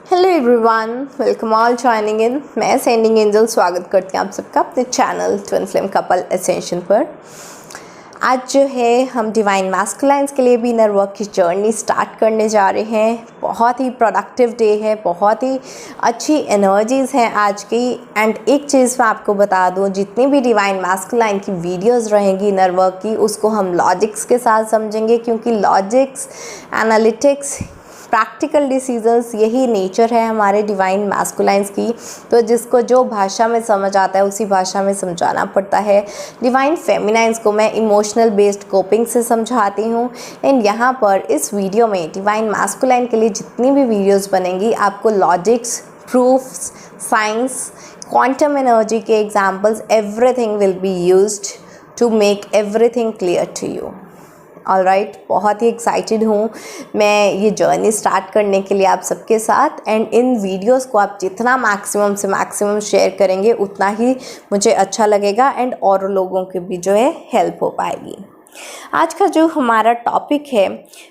Hello everyone, welcome all joining in. मैं sending angel स्वागत करती हूँ आप सबका अपने channel twin flame couple ascension पर। आज जो है हम डिवाइन मैस्कुलाइन्स के लिए भी इनर वर्क की जर्नी स्टार्ट करने जा रहे हैं। बहुत ही प्रोडक्टिव डे है, बहुत ही अच्छी एनर्जीज़ हैं आज की। एंड एक चीज़ मैं आपको बता दूं, जितनी भी डिवाइन मैस्कुलाइन की वीडियोस रहेंगी इनर वर्क की, उसको हम लॉजिक्स के साथ समझेंगे, क्योंकि लॉजिक्स, एनालिटिक्स, प्रैक्टिकल डिसीजंस, यही नेचर है हमारे डिवाइन मैस्कुलाइन्स की। तो जिसको जो भाषा में समझ आता है उसी भाषा में समझाना पड़ता है। डिवाइन फेमिनाइन्स को मैं इमोशनल बेस्ड कोपिंग से समझाती हूँ। एंड यहाँ पर इस वीडियो में डिवाइन मैस्कुलाइन के लिए जितनी भी वीडियोस बनेंगी, आपको logics, proofs, science, quantum energy के examples, everything will be used to make everything clear to you. Alright, बहुत ही एक्साइटेड हूँ मैं ये जर्नी स्टार्ट करने के लिए आप सबके साथ। एंड इन वीडियोस को आप जितना मैक्सिमम से मैक्सिमम शेयर करेंगे उतना ही मुझे अच्छा लगेगा एंड और लोगों की भी जो है हेल्प हो पाएगी। आज का जो हमारा टॉपिक है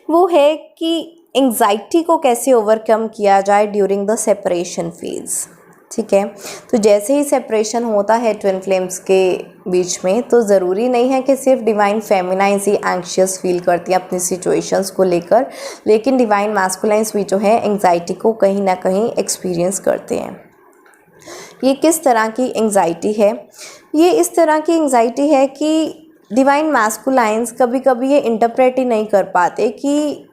वो है कि एंग्जाइटी को कैसे ओवरकम किया जाए ड्यूरिंग द सेपरेशन फेज़। ठीक है, तो जैसे ही सेपरेशन होता है ट्विन फ्लेम्स के बीच में, तो ज़रूरी नहीं है कि सिर्फ डिवाइन फेमिनाइन्स ही एंग्शियस फील करती हैं अपनी सिचुएशंस को लेकर, लेकिन डिवाइन मैस्कुलाइन्स भी जो है एंग्जाइटी को कहीं ना कहीं एक्सपीरियंस करते हैं। ये किस तरह की एंग्जाइटी है? ये इस तरह की एंग्जाइटी है कि डिवाइन मैस्कुलाइन्स कभी कभी ये इंटरप्रेट ही नहीं कर पाते कि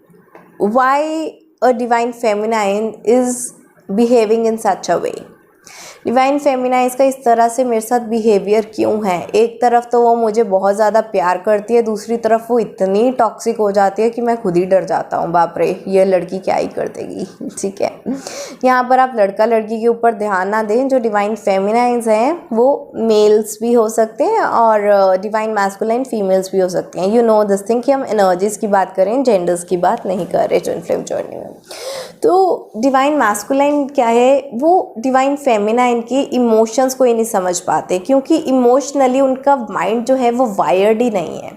why a divine feminine is behaving in such a way. Divine feminines का इस तरह से मेरे साथ बिहेवियर क्यों है? एक तरफ तो वो मुझे बहुत ज़्यादा प्यार करती है, दूसरी तरफ वो इतनी टॉक्सिक हो जाती है कि मैं खुद ही डर जाता हूँ, बाप रे ये लड़की क्या ही कर देगी। ठीक है, यहाँ पर आप लड़का लड़की के ऊपर ध्यान ना दें। जो डिवाइन फेमिनाइन्स हैं वो मेल्स भी हो सकते हैं और डिवाइन मैस्कुलाइन फीमेल्स भी हो सकते हैं। यू नो दिस थिंग कि हम एनर्जीज़ की बात करें, जेंडर्स की बात नहीं कर रहे ट्विन फ्लेम जर्नी में। तो डिवाइन मैस्कुलाइन क्या है? वो डिवाइन फेमिनाइन की इमोशंस को ही नहीं समझ पाते, क्योंकि इमोशनली उनका माइंड जो है वो वायर्ड ही नहीं है।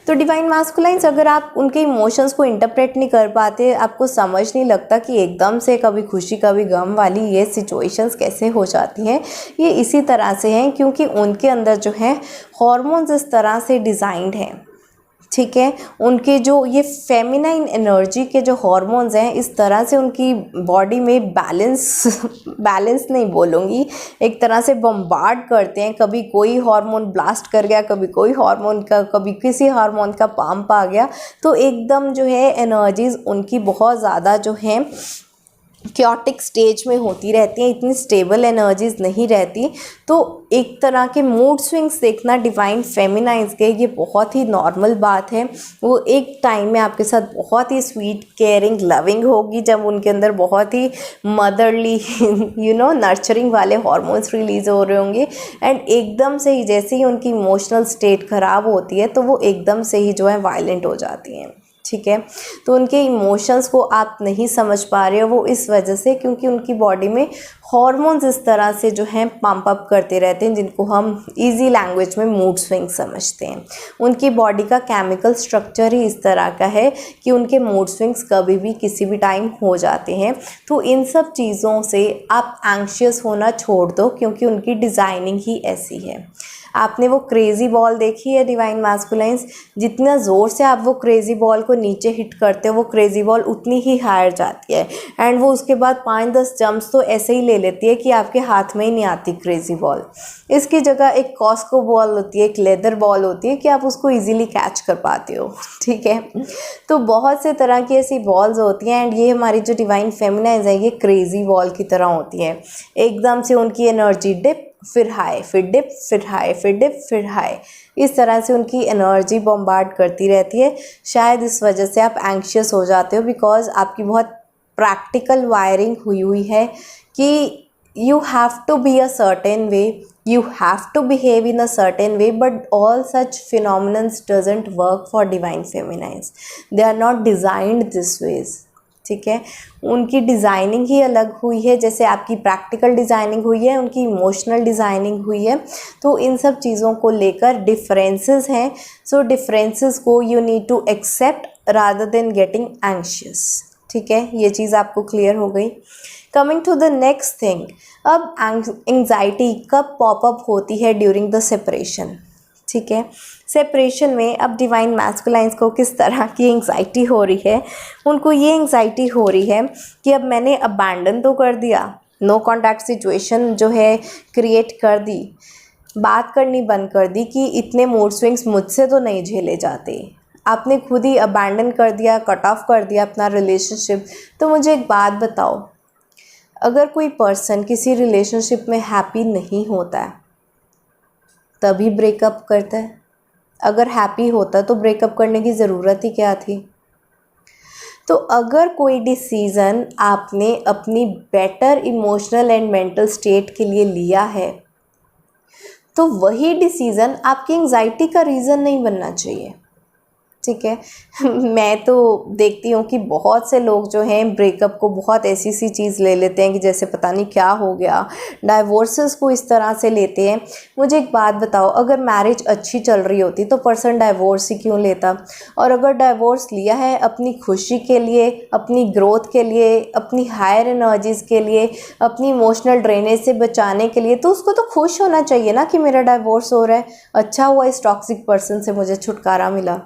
तो डिवाइन मैस्कुलाइन्स, अगर आप उनके इमोशंस को इंटरप्रेट नहीं कर पाते, आपको समझ नहीं लगता कि एकदम से कभी खुशी कभी गम वाली ये सिचुएशंस कैसे हो जाती हैं, ये इसी तरह से हैं क्योंकि उनके अंदर जो है हॉर्मोन्स इस तरह से डिज़ाइंड हैं। ठीक है, उनके जो ये फेमिनाइन एनर्जी के जो हॉर्मोन्स हैं, इस तरह से उनकी बॉडी में बैलेंस नहीं बोलूँगी, एक तरह से बम्बार्ड करते हैं। कभी कोई हार्मोन ब्लास्ट कर गया, कभी कोई हार्मोन का, कभी किसी हार्मोन का पंप आ गया, तो एकदम जो है एनर्जीज़ उनकी बहुत ज़्यादा जो है क्योटिक स्टेज में होती रहती हैं, इतनी स्टेबल एनर्जीज नहीं रहती। तो एक तरह के मूड स्विंग्स देखना डिवाइन फेमिनाइन्स के, ये बहुत ही नॉर्मल बात है। वो एक टाइम में आपके साथ बहुत ही स्वीट, केयरिंग, लविंग होगी, जब उनके अंदर बहुत ही मदरली नर्चरिंग वाले हॉर्मोन्स रिलीज हो रहे होंगे। एंड एकदम से ही जैसे ही उनकी इमोशनल स्टेट ख़राब होती है तो वो एकदम से ही जो है वायलेंट हो जाती हैं। ठीक है, तो उनके इमोशंस को आप नहीं समझ पा रहे हो, वो इस वजह से क्योंकि उनकी बॉडी में हॉर्मोन्स इस तरह से जो हैं पंप अप करते रहते हैं, जिनको हम इजी लैंग्वेज में मूड स्विंग समझते हैं। उनकी बॉडी का केमिकल स्ट्रक्चर ही इस तरह का है कि उनके मूड स्विंग्स कभी भी किसी भी टाइम हो जाते हैं। तो इन सब चीज़ों से आप एंग्शियस होना छोड़ दो, क्योंकि उनकी डिज़ाइनिंग ही ऐसी है। आपने वो क्रेज़ी बॉल देखी है डिवाइन मैस्कुलाइन्स? जितना ज़ोर से आप वो क्रेज़ी बॉल को नीचे हिट करते हो, वो क्रेज़ी बॉल उतनी ही हायर जाती है। एंड वो उसके बाद 5-10 जंप्स तो ऐसे ही ले लेती है कि आपके हाथ में ही नहीं आती क्रेज़ी बॉल। इसकी जगह एक कॉस्को बॉल होती है, एक लेदर बॉल होती है कि आप उसको ईजिली कैच कर पाते हो। ठीक है, तो बहुत से तरह की ऐसी बॉल्स होती हैं। एंड ये हमारी जो डिवाइन फेमिनाइन्स है, ये क्रेज़ी बॉल की तरह होती हैं। एकदम से उनकी एनर्जी डिप, फिर हाई, फिर डिप, फिर हाई, फिर डिप, फिर हाई, इस तरह से उनकी एनर्जी बम्बार्ड करती रहती है। शायद इस वजह से आप एंग्शियस हो जाते हो, बिकॉज आपकी बहुत प्रैक्टिकल वायरिंग हुई है कि you have to be a certain way, you have to behave in a certain way, but all such phenomena doesn't work for divine feminines. They are not designed this ways. ठीक है, उनकी designing ही अलग हुई है। जैसे आपकी practical designing हुई है, उनकी इमोशनल डिज़ाइनिंग हुई है। तो इन सब चीज़ों को लेकर डिफरेंसेस हैं। सो डिफरेंसेस को you need to accept rather than getting anxious. ठीक है, ये चीज़ आपको क्लियर हो गई। Coming to the next thing, अब एंग्जाइटी कब पॉपअप होती है ड्यूरिंग द सेपरेशन। ठीक है, सेपरेशन में अब डिवाइन मैस्कुलाइंस को किस तरह की एंग्जाइटी हो रही है, उनको ये एंग्जाइटी हो रही है कि अब मैंने अबैंडन तो कर दिया, नो कॉन्टैक्ट सिचुएशन जो है क्रिएट कर दी, बात करनी बंद कर दी कि इतने मूड स्विंग्स मुझसे तो नहीं झेले जाते, आपने खुद ही अबैंडन कर दिया, कट ऑफ कर दिया अपना रिलेशनशिप। तो मुझे एक बात बताओ, अगर कोई पर्सन किसी रिलेशनशिप में हैप्पी नहीं होता है तभी ब्रेकअप करता है, अगर हैप्पी होता तो ब्रेकअप करने की ज़रूरत ही क्या थी। तो अगर कोई डिसीज़न आपने अपनी better emotional and mental state के लिए लिया है तो वही डिसीज़न आपकी एंग्जाइटी का रीज़न नहीं बनना चाहिए। ठीक है, मैं तो देखती हूँ कि बहुत से लोग जो हैं ब्रेकअप को बहुत ऐसी सी चीज़ ले लेते हैं कि जैसे पता नहीं क्या हो गया, डाइवोर्सेस को इस तरह से लेते हैं। मुझे एक बात बताओ, अगर मैरिज अच्छी चल रही होती तो पर्सन डाइवोर्स ही क्यों लेता, और अगर डाइवोर्स लिया है अपनी खुशी के लिए, अपनी ग्रोथ के लिए, अपनी हायर एनर्जीज़ के लिए, अपनी इमोशनल ड्रेनेज से बचाने के लिए, तो उसको तो खुश होना चाहिए ना कि मेरा डाइवोर्स हो रहा है, अच्छा हुआ इस टॉक्सिक पर्सन से मुझे छुटकारा मिला।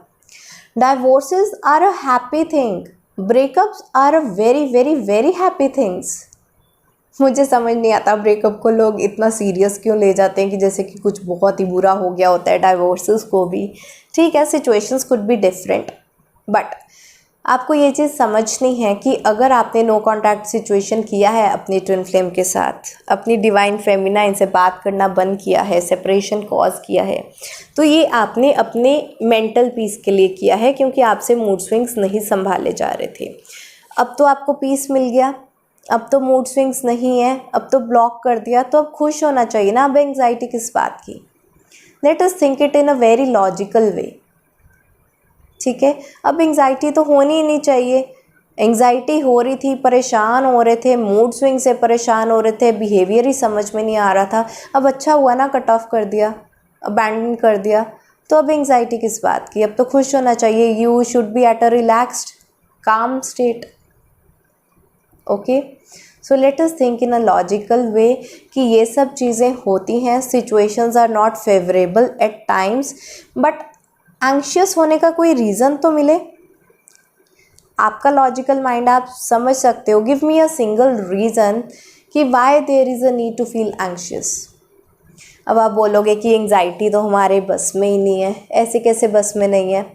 Divorces are a happy thing. Breakups are a very very very happy things. मुझे समझ नहीं आता ब्रेकअप को लोग इतना सीरियस क्यों ले जाते हैं कि जैसे कि कुछ बहुत ही बुरा हो गया होता है। डाइवोर्सेस को भी ठीक है, situations could be different, but आपको ये चीज़ समझनी है कि अगर आपने नो कॉन्टैक्ट सिचुएशन किया है अपनी ट्विन फ्लेम के साथ, अपनी डिवाइन फेमिनाइन से बात करना बंद किया है, सेपरेशन कॉज किया है, तो ये आपने अपने मेंटल पीस के लिए किया है, क्योंकि आपसे मूड स्विंग्स नहीं संभाले जा रहे थे। अब तो आपको पीस मिल गया, अब तो मूड स्विंग्स नहीं है, अब तो ब्लॉक कर दिया, तो अब खुश होना चाहिए ना। अब एंग्जाइटी किस बात की। Late us think it in a very logical वे। ठीक है, अब एंग्जाइटी तो होनी ही नहीं चाहिए। एंग्जाइटी हो रही थी, परेशान हो रहे थे, मूड स्विंग से परेशान हो रहे थे, बिहेवियर ही समझ में नहीं आ रहा था। अब अच्छा हुआ ना कट ऑफ कर दिया, अबैंडन कर दिया, तो अब एंग्जाइटी किस बात की। अब तो खुश होना चाहिए। You should be at a relaxed calm state. Okay, so let us think in a logical way कि ये सब चीज़ें होती हैं, situations are not favourable at times, but anxious होने का कोई रीज़न तो मिले। आपका लॉजिकल माइंड आप समझ सकते हो, give me a single reason कि why there is a need to feel anxious. अब आप बोलोगे कि एंग्जाइटी तो हमारे बस में ही नहीं है। ऐसे कैसे बस में नहीं है?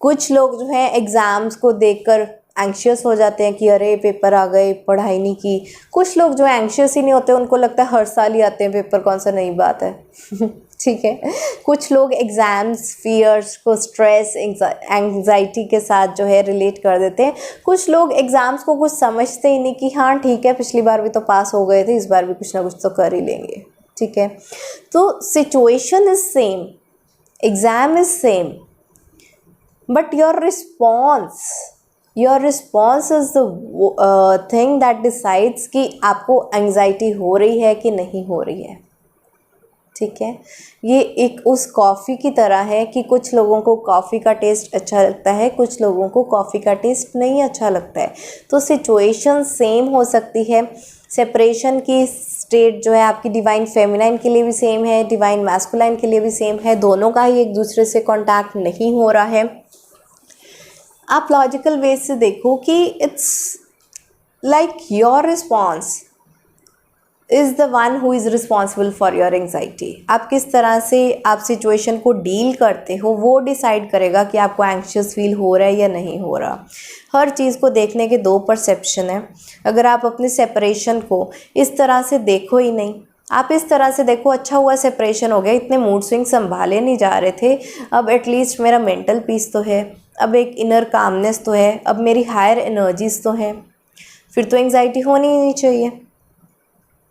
कुछ लोग जो हैं एग्ज़ाम्स को देखकर एंग्शियस हो जाते हैं कि अरे पेपर आ गए, पढ़ाई नहीं की। कुछ लोग जो एंग्शियस ही नहीं होते, उनको लगता है हर साल ही आते हैं पेपर, कौन सा नई बात है। ठीक है, कुछ लोग एग्ज़ाम्स फियर्स को स्ट्रेस एंग्जाइटी के साथ जो है रिलेट कर देते हैं। कुछ लोग एग्ज़ाम्स को कुछ समझते ही नहीं कि हाँ ठीक है, पिछली बार भी तो पास हो गए थे, इस बार भी कुछ ना कुछ तो कर ही लेंगे। ठीक है, तो situation is same, exam is same, but your response is the thing that decides कि आपको एंग्जाइटी हो रही है कि नहीं हो रही है। ठीक है, ये एक उस कॉफ़ी की तरह है कि कुछ लोगों को कॉफ़ी का टेस्ट अच्छा लगता है, कुछ लोगों को कॉफ़ी का टेस्ट नहीं अच्छा लगता है। तो सिचुएशन सेम हो सकती है। सेपरेशन की स्टेट जो है आपकी डिवाइन फेमिनाइन के लिए भी सेम है, डिवाइन मैस्कुलाइन के लिए भी सेम है। दोनों का ही एक दूसरे से कॉन्टैक्ट नहीं हो रहा है। आप लॉजिकल वे से देखो कि it's like your response is the one who is responsible for your anxiety. आप किस तरह से आप सिचुएशन को डील करते हो वो डिसाइड करेगा कि आपको एंग्शियस फील हो रहा है या नहीं हो रहा। हर चीज़ को देखने के दो परसेप्शन है। अगर आप अपने सेपरेशन को इस तरह से देखो ही नहीं, आप इस तरह से देखो अच्छा हुआ सेपरेशन हो गया, इतने मूड स्विंग संभाले नहीं जा रहे थे, अब एटलीस्ट मेरा मेंटल पीस तो है, अब एक इनर कामनेस तो है, अब मेरी हायर एनर्जीज तो हैं, फिर तो एंग्जाइटी होनी ही नहीं चाहिए।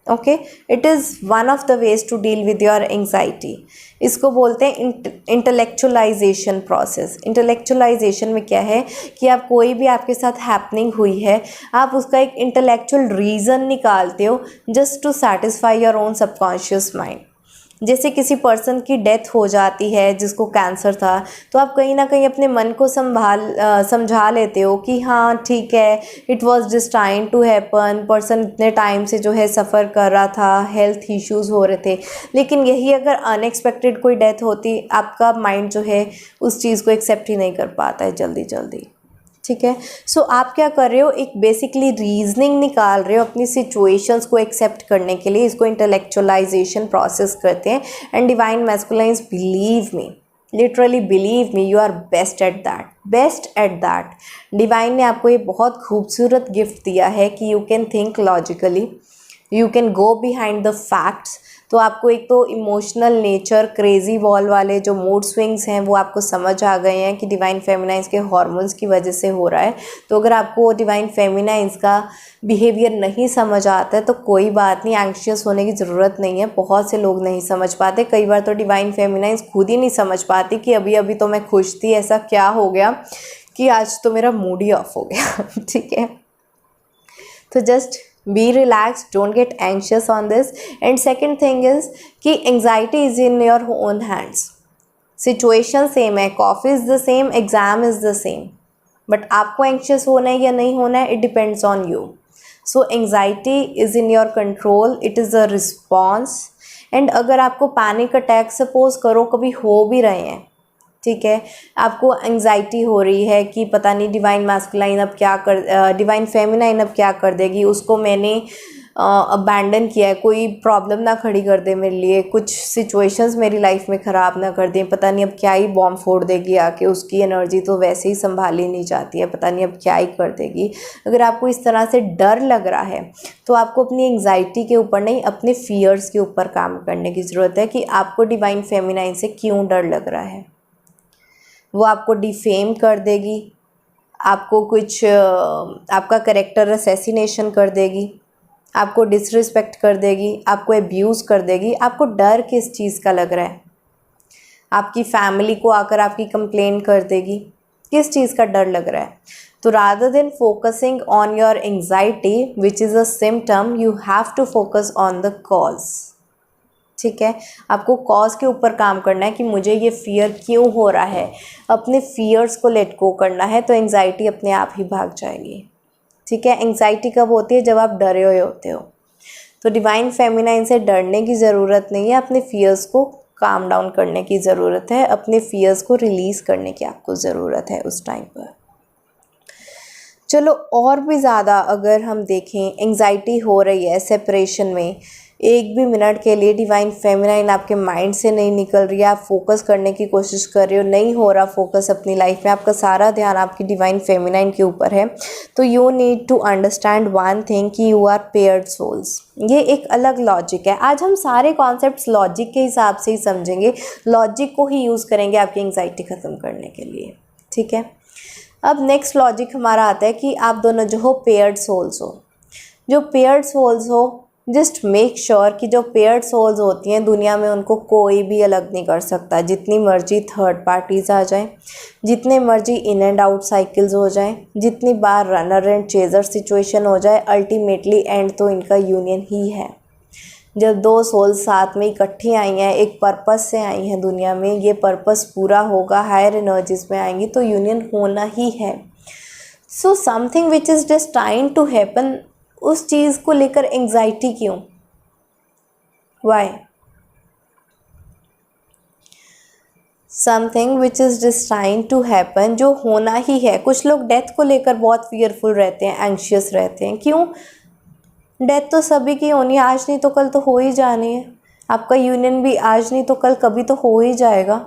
Okay, it is one of the ways to deal with your anxiety. इसको बोलते हैं इंटेलेक्चुअलाइजेशन प्रोसेस। इंटेलेक्चुअलाइजेशन में क्या है कि आप कोई भी आपके साथ हैपनिंग हुई है, आप उसका एक इंटेलेक्चुअल रीज़न निकालते हो just to satisfy your own subconscious mind. जैसे किसी पर्सन की डेथ हो जाती है जिसको कैंसर था, तो आप कहीं ना कहीं अपने मन को समझा लेते हो कि हाँ ठीक है, it was destined to happen, person इतने टाइम से जो है सफ़र कर रहा था, हेल्थ इश्यूज़ हो रहे थे। लेकिन यही अगर अनएक्सपेक्टेड कोई डेथ होती, आपका माइंड जो है उस चीज़ को एक्सेप्ट ही नहीं कर पाता है जल्दी जल्दी। ठीक है, सो आप क्या कर रहे हो, एक बेसिकली रीजनिंग निकाल रहे हो अपनी सिचुएशंस को एक्सेप्ट करने के लिए। इसको इंटेलेक्चुअलाइजेशन प्रोसेस कहते हैं। And divine masculines, believe me, literally believe me, you are best at that, best at that. Divine ने आपको ये बहुत खूबसूरत गिफ्ट दिया है कि you can think logically, you can go behind the facts. तो आपको एक तो इमोशनल नेचर, क्रेजी वॉल वाले जो मूड स्विंग्स हैं वो आपको समझ आ गए हैं कि डिवाइन फेमिनाइंस के हार्मोन्स की वजह से हो रहा है। तो अगर आपको डिवाइन फेमिनाइंस का बिहेवियर नहीं समझ आता है तो कोई बात नहीं, एंग्शियस होने की ज़रूरत नहीं है। बहुत से लोग नहीं समझ पाते, कई बार तो डिवाइन फेमिनाइंस खुद ही नहीं समझ पाती कि अभी अभी तो मैं खुश थी, ऐसा क्या हो गया कि आज तो मेरा मूड ही ऑफ हो गया। ठीक है, तो just be relaxed, don't get anxious on this. And second thing is कि anxiety is in your own hands. Situation same है, coffee is the same, exam is the same, but आपको anxious होना है या नहीं होना है, it depends on you. So anxiety is in your control, it is a response. and अगर आपको panic attack suppose करो कभी हो भी रहे हैं, ठीक है, आपको एंग्जाइटी हो रही है कि पता नहीं डिवाइन मैस्कुलाइन अब क्या कर, डिवाइन फेमिनाइन अब क्या कर देगी, उसको मैंने अबैंडन किया है, कोई प्रॉब्लम ना खड़ी कर दे मेरे लिए, कुछ सिचुएशंस मेरी लाइफ में ख़राब ना कर दें, पता नहीं अब क्या ही बॉम्ब फोड़ देगी आके, उसकी एनर्जी तो वैसे ही संभाली नहीं जाती है, पता नहीं अब क्या ही कर देगी। अगर आपको इस तरह से डर लग रहा है तो आपको अपनी एंग्जाइटी के ऊपर नहीं, अपने फियर्स के ऊपर काम करने की ज़रूरत है कि आपको डिवाइन फेमिनाइन से क्यों डर लग रहा है। वो आपको डिफेम कर देगी, आपको कुछ आपका करेक्टर असैसिनेशन कर देगी, आपको डिसरिस्पेक्ट कर देगी, आपको अब्यूज़ कर देगी। आपको डर किस चीज़ का लग रहा है? आपकी फैमिली को आकर आपकी कंप्लेन कर देगी, किस चीज़ का डर लग रहा है? तो rather than focusing on your anxiety which is a symptom, you have to focus on the cause. ठीक है, आपको कॉज के ऊपर काम करना है कि मुझे ये फियर क्यों हो रहा है, अपने फियर्स को लेट गो करना है, तो एंग्जाइटी अपने आप ही भाग जाएगी। ठीक है, एंग्जाइटी कब होती है? जब आप डरे हुए होते हो। तो डिवाइन फेमिनाइन से डरने की ज़रूरत नहीं है, अपने फियर्स को काम डाउन करने की ज़रूरत है, अपने फियर्स को रिलीज़ करने की आपको ज़रूरत है उस टाइम पर। चलो और भी ज़्यादा अगर हम देखें, एंग्जाइटी हो रही है सेपरेशन में, एक भी मिनट के लिए डिवाइन फेमिनाइन आपके माइंड से नहीं निकल रही है, आप फोकस करने की कोशिश कर रहे हो, नहीं हो रहा फोकस अपनी लाइफ में, आपका सारा ध्यान आपकी डिवाइन फेमिनाइन के ऊपर है, तो you need to understand one thing कि यू आर पेयर्ड सोल्स। ये एक अलग लॉजिक है। आज हम सारे कॉन्सेप्ट्स लॉजिक के हिसाब से ही समझेंगे, लॉजिक को ही यूज़ करेंगे आपकी एंग्जाइटी ख़त्म करने के लिए। ठीक है, अब नेक्स्ट लॉजिक हमारा आता है कि आप दोनों जो हो पेयर्ड सोल्स हो। जो पेयर्ड सोल्स हो, जस्ट मेक श्योर कि जो पेयर्ड सोल्स होती हैं दुनिया में उनको कोई भी अलग नहीं कर सकता। जितनी मर्जी थर्ड पार्टीज़ आ जाएं, जितने मर्जी इन एंड आउट साइकिल्स हो जाएं, जितनी बार रनर एंड चेजर सिचुएशन हो जाए, अल्टीमेटली एंड तो इनका यूनियन ही है। जब दो सोल्स साथ में इकट्ठी आई हैं, एक पर्पस से आई हैं दुनिया में, ये पर्पस पूरा होगा, हायर एनर्जीज में आएंगी, तो यूनियन होना ही है। So something which is destined to happen, उस चीज़ को लेकर एंग्जाइटी क्यों? Why? Something which is destined to happen, जो होना ही है। कुछ लोग डेथ को लेकर बहुत फियरफुल रहते हैं, एंग्शियस रहते हैं। क्यों? डेथ तो सभी की होनी है, आज नहीं तो कल तो हो ही जानी है। आपका यूनियन भी आज नहीं तो कल कभी तो हो ही जाएगा।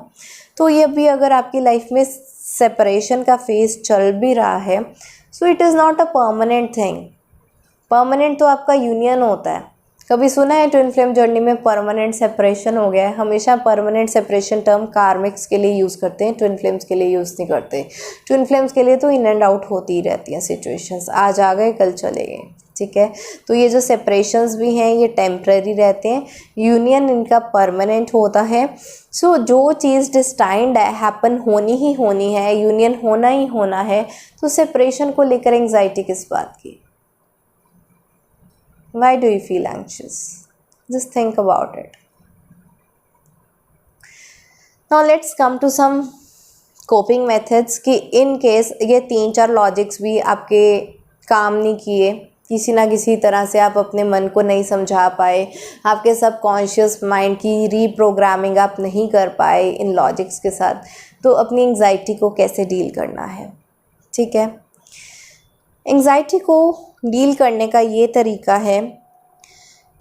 तो ये भी अगर आपकी लाइफ में सेपरेशन का फेज चल भी रहा है, सो it is not a permanent thing. Permanent तो आपका यूनियन होता है। कभी सुना है ट्विन फ्लेम जर्नी में परमानेंट सेपरेशन हो गया है? हमेशा परमानेंट सेपरेशन टर्म कार्मिक्स के लिए यूज़ करते हैं, ट्विन फ्लेम्स के लिए यूज़ नहीं करते। ट्विन फ्लेम्स के लिए तो इन एंड आउट होती ही रहती हैं सिचुएशंस, आज आ गए कल चले गए। ठीक है, तो ये जो सेपरेशंस भी हैं ये टेम्परेरी रहते हैं, यूनियन इनका परमानेंट होता है। सो जो चीज़ डिस्टाइंड है, हैपन होनी ही होनी है, यूनियन होना ही होना है, तो सेपरेशन को लेकर एंग्जाइटी किस बात की? Why do you feel anxious? Just think about it. Now let's come to some coping methods कि इन केस ये 3-4 लॉजिक्स भी आपके काम नहीं किए, किसी ना किसी तरह से आप अपने मन को नहीं समझा पाए, आपके सबकॉन्शियस माइंड की रीप्रोग्रामिंग आप नहीं कर पाए इन लॉजिक्स के साथ, तो अपनी एंग्जाइटी को कैसे डील करना है। ठीक है, एंग्जाइटी को डील करने का ये तरीका है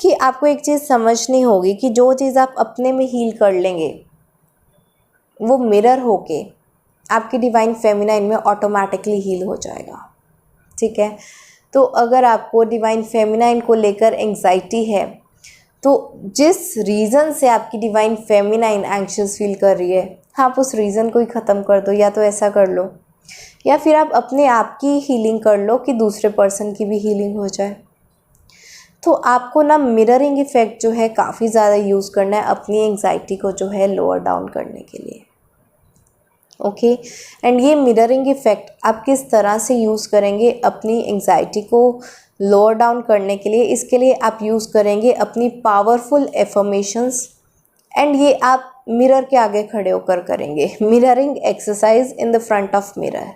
कि आपको एक चीज़ समझनी होगी कि जो चीज़ आप अपने में हील कर लेंगे वो मिरर होके आपकी डिवाइन फेमिनाइन में ऑटोमेटिकली हील हो जाएगा। ठीक है, तो अगर आपको डिवाइन फेमिनाइन को लेकर एंग्जाइटी है तो जिस रीज़न से आपकी डिवाइन फेमिनाइन एंग्शियस फील कर रही है, आप उस रीज़न को ही ख़त्म कर दो, या तो ऐसा कर लो या फिर आप अपने आप की हीलिंग कर लो कि दूसरे पर्सन की भी हीलिंग हो जाए। तो आपको ना मिररिंग इफ़ेक्ट जो है काफ़ी ज़्यादा यूज़ करना है अपनी एंग्जाइटी को जो है लोअर डाउन करने के लिए। ओके, एंड ये मिररिंग इफ़ेक्ट आप किस तरह से यूज़ करेंगे अपनी एंग्जाइटी को लोअर डाउन करने के लिए, इसके लिए आप यूज़ करेंगे अपनी पावरफुल एफर्मेशंस, एंड ये आप मिरर के आगे खड़े होकर करेंगे। Mirroring exercise in the front of mirror,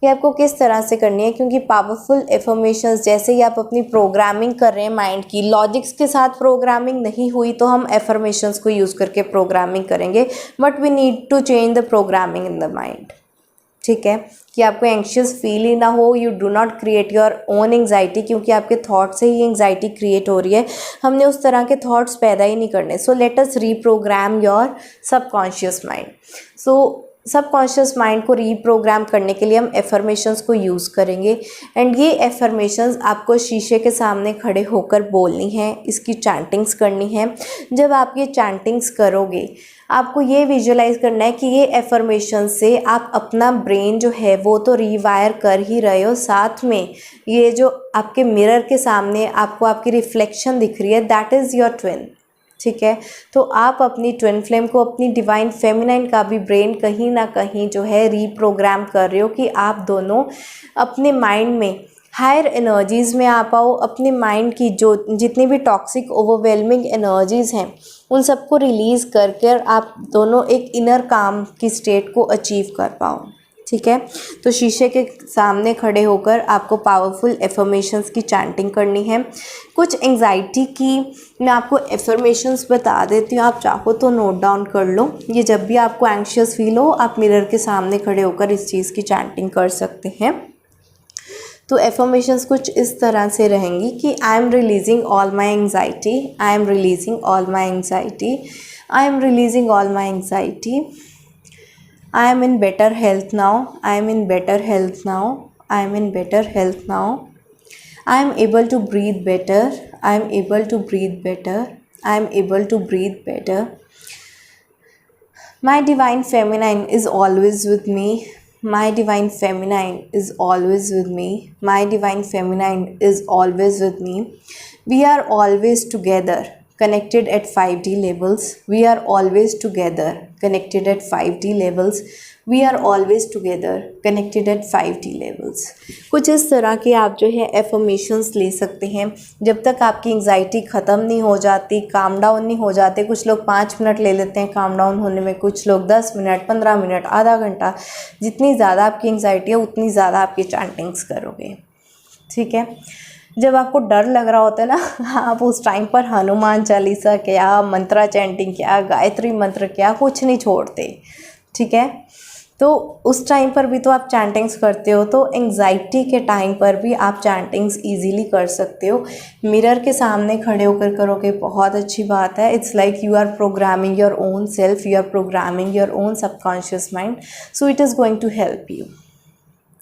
ये आपको किस तरह से करनी है, क्योंकि पावरफुल एफर्मेशंस जैसे ही आप अपनी प्रोग्रामिंग कर रहे हैं माइंड की, लॉजिक्स के साथ प्रोग्रामिंग नहीं हुई तो हम एफर्मेशंस को यूज़ करके प्रोग्रामिंग करेंगे, but we need to change the programming in the mind. ठीक है, कि आपको एंग्शियस फील ही ना हो, you do not create your own anxiety, क्योंकि आपके थॉट से ही एंग्जाइटी क्रिएट हो रही है, हमने उस तरह के थॉट्स पैदा ही नहीं करने। सो let us reprogram your subconscious mind. So subconscious mind को रीप्रोग्राम करने के लिए हम एफर्मेशंस को यूज़ करेंगे, एंड ये एफर्मेशंस आपको शीशे के सामने खड़े होकर बोलनी है, इसकी चैंटिंग्स करनी है। जब आप ये चैंटिंग्स करोगे आपको ये विजुलाइज करना है कि ये एफर्मेशन से आप अपना ब्रेन जो है वो तो रीवायर कर ही रहे हो, साथ में ये जो आपके मिरर के सामने आपको आपकी रिफ्लेक्शन दिख रही है, दैट इज़ योर ट्विन। ठीक है, तो आप अपनी ट्विन फ्लेम को, अपनी डिवाइन फेमिनाइन का भी ब्रेन कहीं ना कहीं जो है रीप्रोग्राम कर रहे हो कि आप दोनों अपने माइंड में हायर एनर्जीज़ में आ पाओ, अपने माइंड की जो जितनी भी टॉक्सिक ओवरवेलमिंग एनर्जीज़ हैं उन सबको रिलीज़ करके आप दोनों एक इनर काम की स्टेट को अचीव कर पाओ। ठीक है, तो शीशे के सामने खड़े होकर आपको पावरफुल एफर्मेशंस की चैंटिंग करनी है। कुछ एंग्जाइटी की मैं आपको एफर्मेशंस बता देती हूँ, आप चाहो तो नोट डाउन कर लो। ये जब भी आपको एंग्शियस फील हो आप मिरर के सामने खड़े होकर इस चीज़ की चैंटिंग कर सकते हैं। तो एफर्मेशंस कुछ इस तरह से रहेंगी कि I am releasing all my anxiety, I am releasing all my anxiety, I am releasing all my anxiety, I am in better health now, I am in better health now, I am in better health now, I am able to breathe better, I am able to breathe better, I am able to breathe better. My divine feminine is always with me, my divine feminine is always with me, my divine feminine is always with me. We are always together, connected at 5D levels. We are always together, connected at 5D levels. We are always together, connected at 5D levels. कुछ इस तरह के आप जो है affirmations ले सकते हैं जब तक आपकी एंग्जाइटी ख़त्म नहीं हो जाती, काम डाउन नहीं हो जाते। कुछ लोग 5 मिनट ले लेते हैं काम डाउन होने में, कुछ लोग 10 मिनट, 15 मिनट, आधा घंटा। जितनी ज़्यादा आपकी एंग्जाइटी है उतनी ज़्यादा आपकी चैंटिंग्स करोगे। ठीक है, जब आपको डर लग रहा होता है ना, आप उस टाइम पर हनुमान चालीसा क्या, मंत्रा चैंटिंग क्या, गायत्री मंत्र क्या, कुछ नहीं छोड़ते। ठीक है, तो उस टाइम पर भी तो आप चैंटिंग्स करते हो, तो एंग्जाइटी के टाइम पर भी आप चैंटिंग्स इजीली कर सकते हो। मिरर के सामने खड़े होकर करोगे, बहुत अच्छी बात है। It's like you are programming your own self, you are programming your own subconscious mind, so it is going to help you.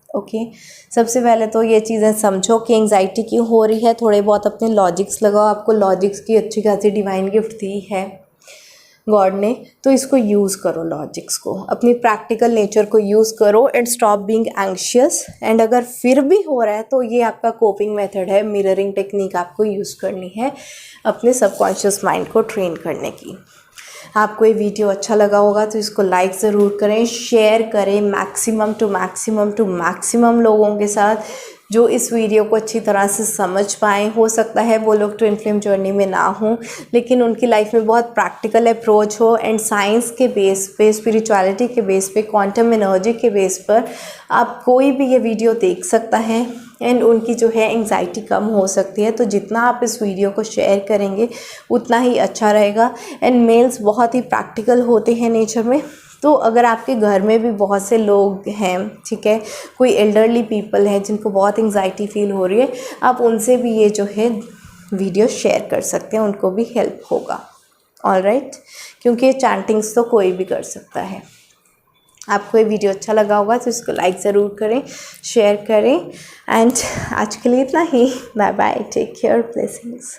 Okay, सबसे पहले तो ये चीज़ें समझो कि एंग्जाइटी क्यों हो रही है, थोड़े बहुत अपने लॉजिक्स लगाओ। आपको लॉजिक्स की अच्छी खासी डिवाइन गिफ्ट दी है गॉड ने, तो इसको यूज़ करो, लॉजिक्स को, अपनी प्रैक्टिकल नेचर को यूज़ करो and stop being anxious. And अगर फिर भी हो रहा है तो ये आपका कोपिंग मेथड है, मिररिंग टेक्निक आपको यूज़ करनी है अपने सबकॉन्शियस माइंड को ट्रेन करने की। आपको ये वीडियो अच्छा लगा होगा तो इसको लाइक ज़रूर करें, शेयर करें मैक्सिमम टू मैक्सिमम लोगों के साथ, जो इस वीडियो को अच्छी तरह से समझ पाएँ। हो सकता है वो लोग ट्विन फ्लेम जर्नी में ना हों, लेकिन उनकी लाइफ में बहुत प्रैक्टिकल अप्रोच हो एंड साइंस के बेस पे, स्पिरिचुअलिटी के बेस पे, क्वांटम एनर्जी के बेस पर आप कोई भी ये वीडियो देख सकता है एंड उनकी जो है एंग्जाइटी कम हो सकती है। तो जितना आप इस वीडियो को शेयर करेंगे उतना ही अच्छा रहेगा। एंड मेल्स बहुत ही प्रैक्टिकल होते हैं नेचर में, तो अगर आपके घर में भी बहुत से लोग हैं, ठीक है, कोई एल्डरली पीपल है जिनको बहुत एंग्जाइटी फील हो रही है, आप उनसे भी ये जो है वीडियो शेयर कर सकते हैं, उनको भी हेल्प होगा। ऑलराइट, क्योंकि ये चैंटिंग्स तो कोई भी कर सकता है। आपको ये वीडियो अच्छा लगा होगा तो इसको लाइक ज़रूर करें, शेयर करें एंड आज के लिए इतना ही। Bye bye, take care, blessings.